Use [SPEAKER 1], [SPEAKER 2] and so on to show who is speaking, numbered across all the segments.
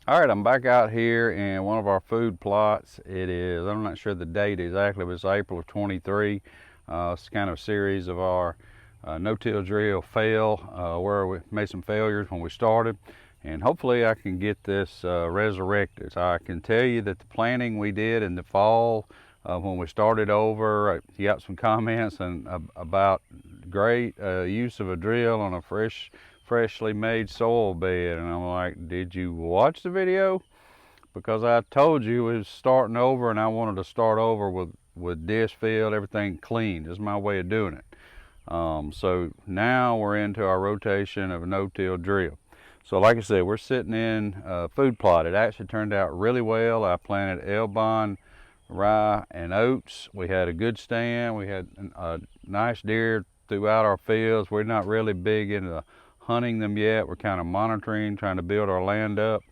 [SPEAKER 1] All right, I'm back out here in one of our food plots. It is, I'm not sure the date exactly, but it's April of 23. It's kind of a series of our no-till drill fail, where we made some failures when we started. And hopefully I can get this resurrected. So I can tell you that the planting we did in the fall, when we started over, you got some comments about great use of a drill on a freshly made soil bed, and I'm like, did you watch the video? Because I told you it was starting over, and I wanted to start over with disc field, everything clean. This is my way of doing it. So now we're into our rotation of a no-till drill. So like I said, we're sitting in a food plot. It actually turned out really well. I planted Elbon, rye, and oats. We had a good stand. We had a nice deer throughout our fields. We're not really big into hunting them yet. We're kind of monitoring, trying to build our land up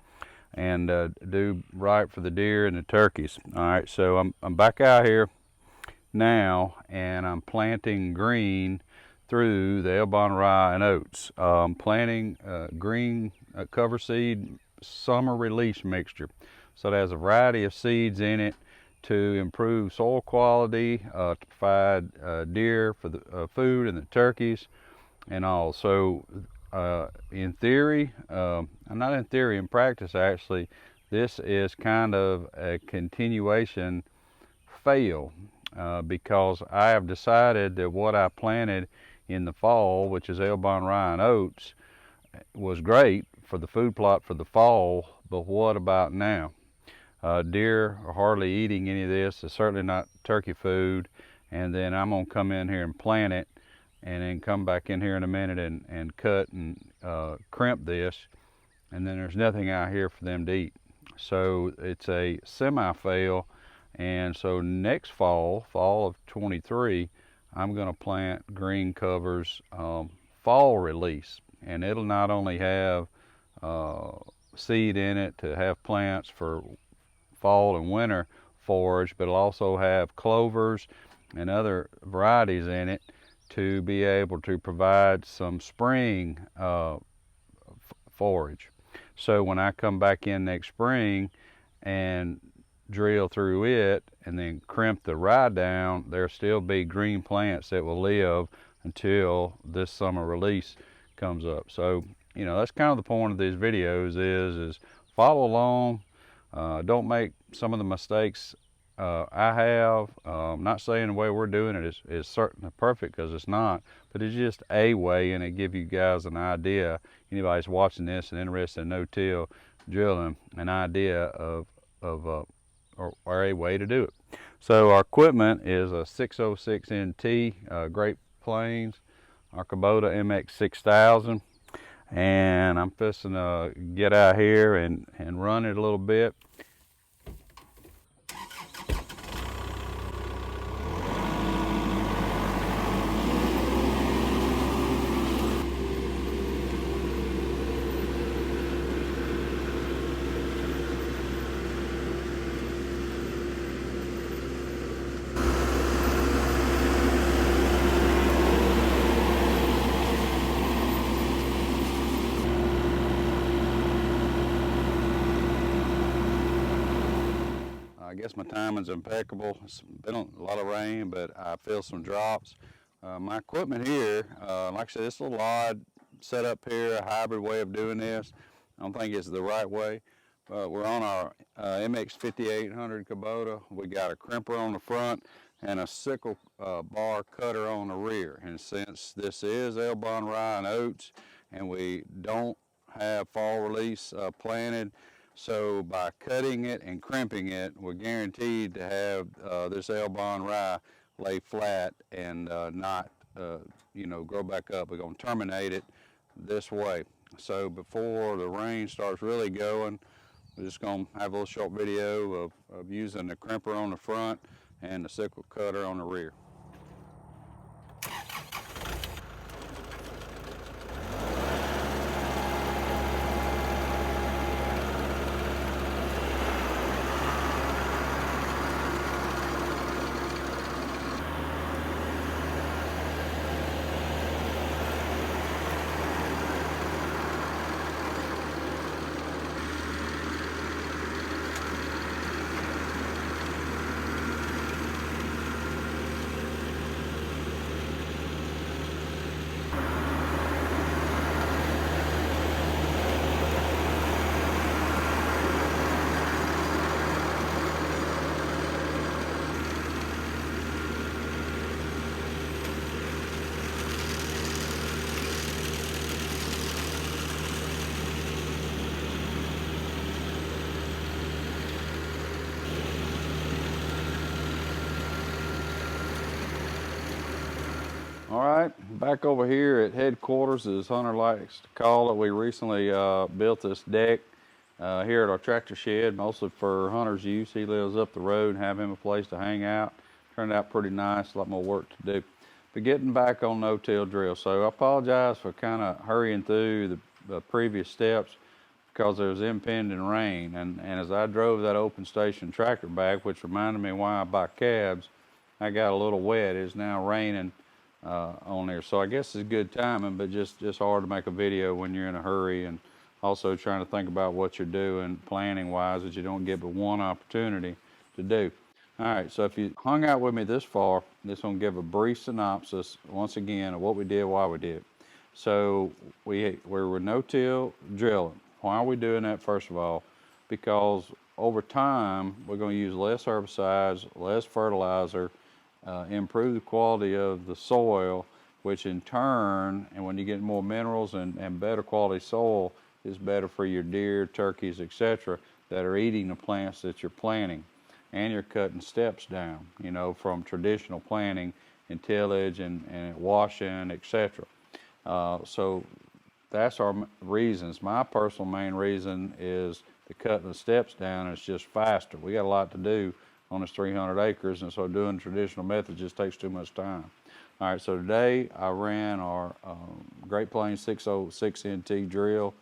[SPEAKER 1] and do right for the deer and the turkeys. All right, so I'm back out here now, and I'm planting green through the Elbon, rye, and oats. Planting green cover seed summer release mixture. So it has a variety of seeds in it to improve soil quality, to provide deer for the food and the turkeys and all. So in theory, not in theory, in practice actually, this is kind of a continuation fail, because I have decided that what I planted in the fall, which is Elbon, rye, and oats, was great for the food plot for the fall, but what about now? Deer are hardly eating any of this. It's certainly not turkey food, and then I'm going to come in here and plant it, and then come back in here in a minute and cut and crimp this, and then there's nothing out here for them to eat. So it's a semi-fail, and so next fall of 23, I'm going to plant green covers fall release, and it'll not only have seed in it to have plants for fall and winter forage, but it'll also have clovers and other varieties in it to be able to provide some spring forage. So when I come back in next spring and drill through it and then crimp the rye down, there'll still be green plants that will live until this summer release comes up. So, you know, that's kind of the point of these videos is follow along. Don't make some of the mistakes I have. I'm not saying the way we're doing it is certainly perfect, because it's not, but it's just a way, and it give you guys an idea, anybody's watching this and interested in no-till drilling, an idea of or a way to do it. So our equipment is a 606 NT Great Plains, our Kubota MX 6000, and I'm fixing to get out here and run it a little bit. I guess my timing's impeccable. It's been a lot of rain, but I feel some drops. My equipment here, like I said, it's a little odd setup here, a hybrid way of doing this. I don't think it's the right way. We're on our MX 5800 Kubota. We got a crimper on the front and a sickle bar cutter on the rear. And since this is Elbon, rye, and oats, and we don't have fall release planted, so by cutting it and crimping it, we're guaranteed to have this Elbon rye lay flat and not, grow back up. We're going to terminate it this way. So before the rain starts really going, we're just going to have a little short video of using the crimper on the front and the sickle cutter on the rear. All right, back over here at headquarters, as Hunter likes to call it. We recently built this deck here at our tractor shed, mostly for Hunter's use. He lives up the road and have him a place to hang out. Turned out pretty nice, a lot more work to do. But getting back on no-till drill. So I apologize for kind of hurrying through the previous steps because there was impending rain. And as I drove that open station tractor back, which reminded me why I buy cabs, I got a little wet. It's now raining on there. So I guess it's good timing, but just hard to make a video when you're in a hurry, and also trying to think about what you're doing planning wise, that you don't get but one opportunity to do. All right, so if you hung out with me this far, this will give a brief synopsis once again of what we did, why we did. So we were no-till drilling. Why are we doing that? First of all, because over time we're going to use less herbicides, less fertilizer, improve the quality of the soil, which in turn, and when you get more minerals and better quality soil, is better for your deer, turkeys, etc., that are eating the plants that you're planting. And you're cutting steps down, you know, from traditional planting and tillage and washing, etc. So that's our reasons. My personal main reason is the cutting the steps down is just faster. We got a lot to do on this 300 acres, and so doing the traditional method just takes too much time. All right, so today I ran our Great Plains 606 NT drill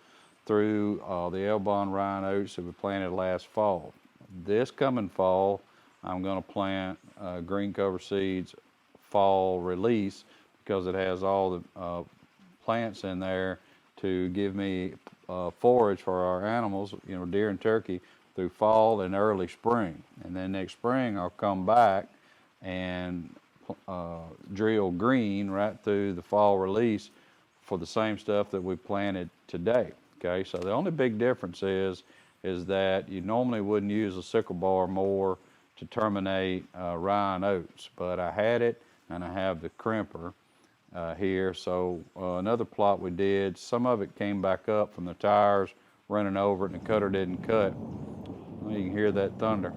[SPEAKER 1] through the Elbon rye and oats that we planted last fall. This coming fall, I'm going to plant green cover seeds fall release, because it has all the plants in there to give me forage for our animals, you know, deer and turkey, through fall and early spring. And then next spring I'll come back and drill green right through the fall release for the same stuff that we planted today. Okay, so the only big difference is that you normally wouldn't use a sickle bar mower to terminate rye and oats, but I had it, and I have the crimper here. So another plot we did, some of it came back up from the tires running over it, and the cutter didn't cut. Well, you can hear that thunder.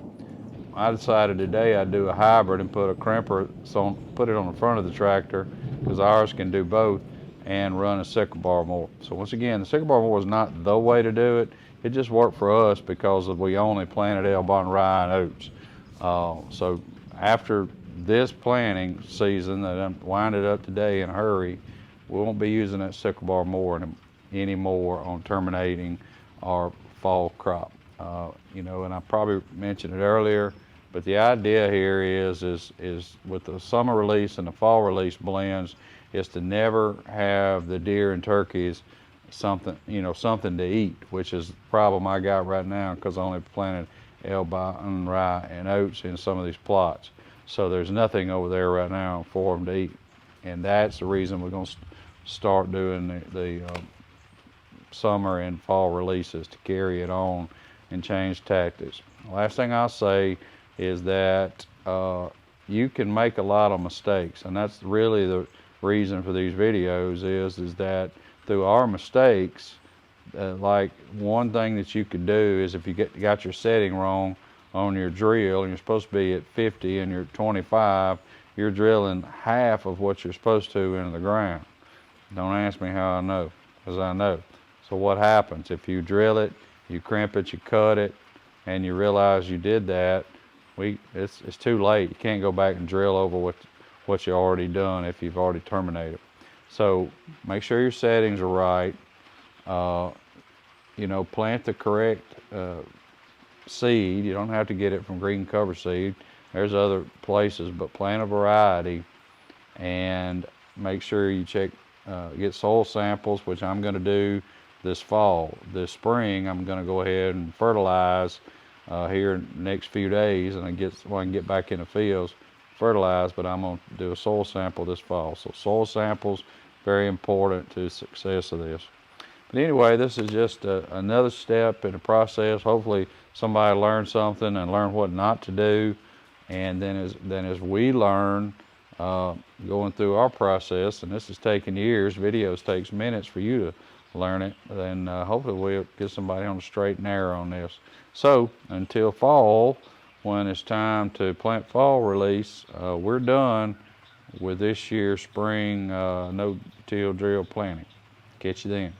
[SPEAKER 1] I decided today I'd do a hybrid and put a crimper, so put it on the front of the tractor, because ours can do both, and run a sickle bar mower. So once again, the sickle bar mower is not the way to do it. It just worked for us because we only planted Elbon rye and oats. So after this planting season that I'm winding up today in a hurry, we won't be using that sickle bar mower anymore on terminating our fall crop. You know, and I probably mentioned it earlier, but the idea here is with the summer release and the fall release blends, is to never have the deer and turkeys something to eat, which is the problem I got right now, because I only planted Elbon rye and oats in some of these plots. So there's nothing over there right now for them to eat, and that's the reason we're going to start doing the summer and fall releases, to carry it on and change tactics. Last thing I'll say is that you can make a lot of mistakes, and that's really the reason for these videos, is that through our mistakes, like one thing that you could do is, if you got your setting wrong on your drill and you're supposed to be at 50 and you're 25, you're drilling half of what you're supposed to into the ground. Don't ask me how I know, because I know. So what happens if you drill it, you crimp it, you cut it, and you realize you did that? It's too late. You can't go back and drill over what you already done if you've already terminated. So make sure your settings are right. You know, plant the correct seed. You don't have to get it from green cover seed. There's other places, but plant a variety, and make sure you get soil samples, which I'm going to do this fall. This spring I'm going to go ahead and fertilize here in the next few days, and I can get back in the fields, fertilize, but I'm going to do a soil sample this fall. So soil samples, very important to the success of this. But anyway, this is just another step in the process. Hopefully somebody learned something and learned what not to do, and then as we learn going through our process, and this is taking years, videos takes minutes for you to learn it, then hopefully we'll get somebody on the straight and narrow on this. So until fall, when it's time to plant fall release, we're done with this year's spring no-till drill planting. Catch you then.